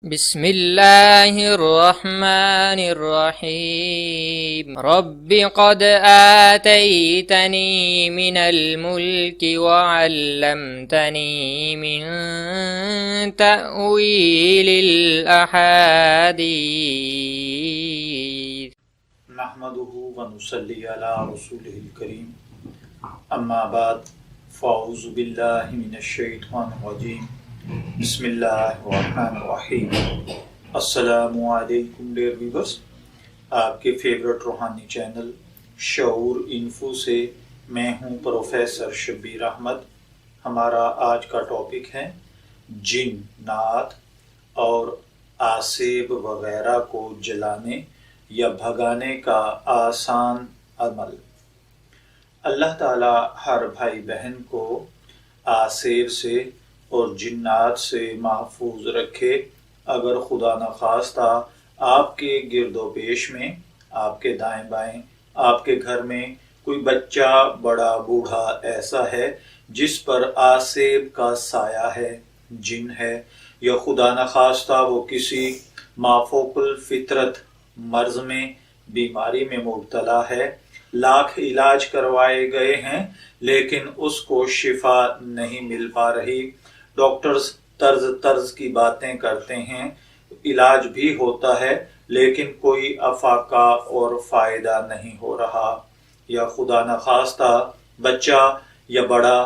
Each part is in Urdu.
بسم اللہ الرحمن الرحیم رب قد آتیتنی من الملک وعلمتنی من تأویل الاحادیث نحمده ونصلی علی رسوله الکریم اما بعد فاعوذ باللہ من الشیطان الرجیم بسم اللہ الرحمن الرحیم۔ السلام علیکم ڈیئر ویورز، آپ کے فیورٹ روحانی چینل شعور انفو سے میں ہوں پروفیسر شبیر احمد۔ ہمارا آج کا ٹاپک ہے جن نات اور آسیب وغیرہ کو جلانے یا بھگانے کا آسان عمل۔ اللہ تعالی ہر بھائی بہن کو آسیب سے اور جنات سے محفوظ رکھے۔ اگر خدا نخواستہ آپ کے گرد و پیش میں، آپ کے دائیں بائیں، آپ کے گھر میں کوئی بچہ، بڑا، بوڑھا ایسا ہے جس پر آسیب کا سایہ ہے، جن ہے، یا خدا نخواستہ وہ کسی مافوق الفطرت مرض میں، بیماری میں مبتلا ہے، لاکھ علاج کروائے گئے ہیں لیکن اس کو شفا نہیں مل پا رہی، ڈاکٹرز طرز کی باتیں کرتے ہیں، علاج بھی ہوتا ہے لیکن کوئی افاقہ اور فائدہ نہیں ہو رہا، یا خدا نخواستہ بچہ یا بڑا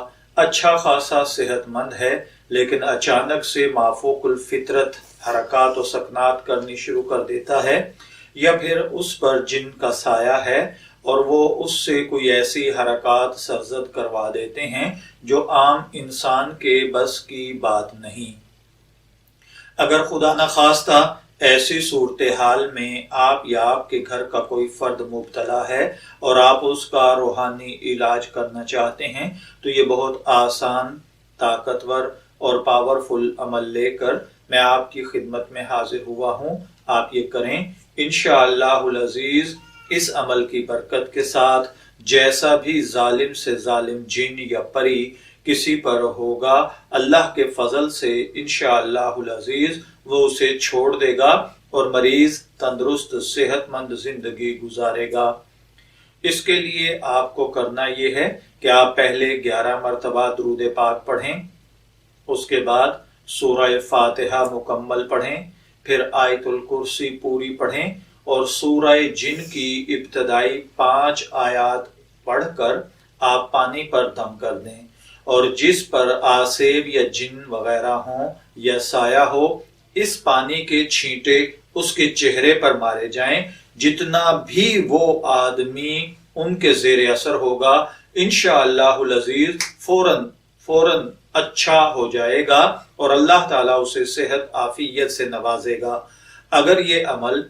اچھا خاصا صحت مند ہے لیکن اچانک سے مافوق الفطرت حرکات و سکنات کرنی شروع کر دیتا ہے، یا پھر اس پر جن کا سایہ ہے اور وہ اس سے کوئی ایسی حرکات سرزد کروا دیتے ہیں جو عام انسان کے بس کی بات نہیں۔ اگر خدا نخواستہ ایسی صورتحال میں آپ یا آپ کے گھر کا کوئی فرد مبتلا ہے اور آپ اس کا روحانی علاج کرنا چاہتے ہیں تو یہ بہت آسان، طاقتور اور پاورفل عمل لے کر میں آپ کی خدمت میں حاضر ہوا ہوں۔ آپ یہ کریں، انشاءاللہ العزیز اس عمل کی برکت کے ساتھ جیسا بھی ظالم سے ظالم جن یا پری کسی پر ہوگا، اللہ کے فضل سے انشاءاللہ العزیز وہ اسے چھوڑ دے گا اور مریض تندرست صحت مند زندگی گزارے گا۔ اس کے لیے آپ کو کرنا یہ ہے کہ آپ پہلے 11 مرتبہ درود پاک پڑھیں، اس کے بعد سورہ فاتحہ مکمل پڑھیں، پھر آیت الکرسی پوری پڑھیں اور سورہ جن کی ابتدائی 5 آیات پڑھ کر آپ پانی پر دم کر دیں، اور جس پر آسیب یا جن وغیرہ ہوں یا سایہ ہو، اس پانی کے چھینٹے اس کے چہرے پر مارے جائیں۔ جتنا بھی وہ آدمی ان کے زیر اثر ہوگا انشاءاللہ العزیز فوراً اچھا ہو جائے گا اور اللہ تعالیٰ اسے صحت عافیت سے نوازے گا۔ اگر یہ عمل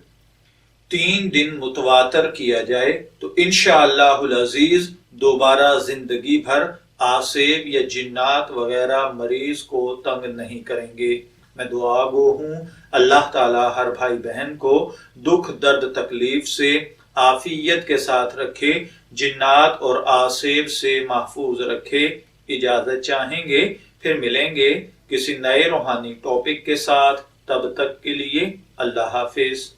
3 دن متواتر کیا جائے تو انشاءاللہ العزیز دوبارہ زندگی بھر آسیب یا جنات وغیرہ مریض کو تنگ نہیں کریں گے۔ میں دعا گو ہوں اللہ تعالیٰ ہر بھائی بہن کو دکھ درد تکلیف سے عافیت کے ساتھ رکھے، جنات اور آسیب سے محفوظ رکھے۔ اجازت چاہیں گے، پھر ملیں گے کسی نئے روحانی ٹاپک کے ساتھ، تب تک کے لیے اللہ حافظ۔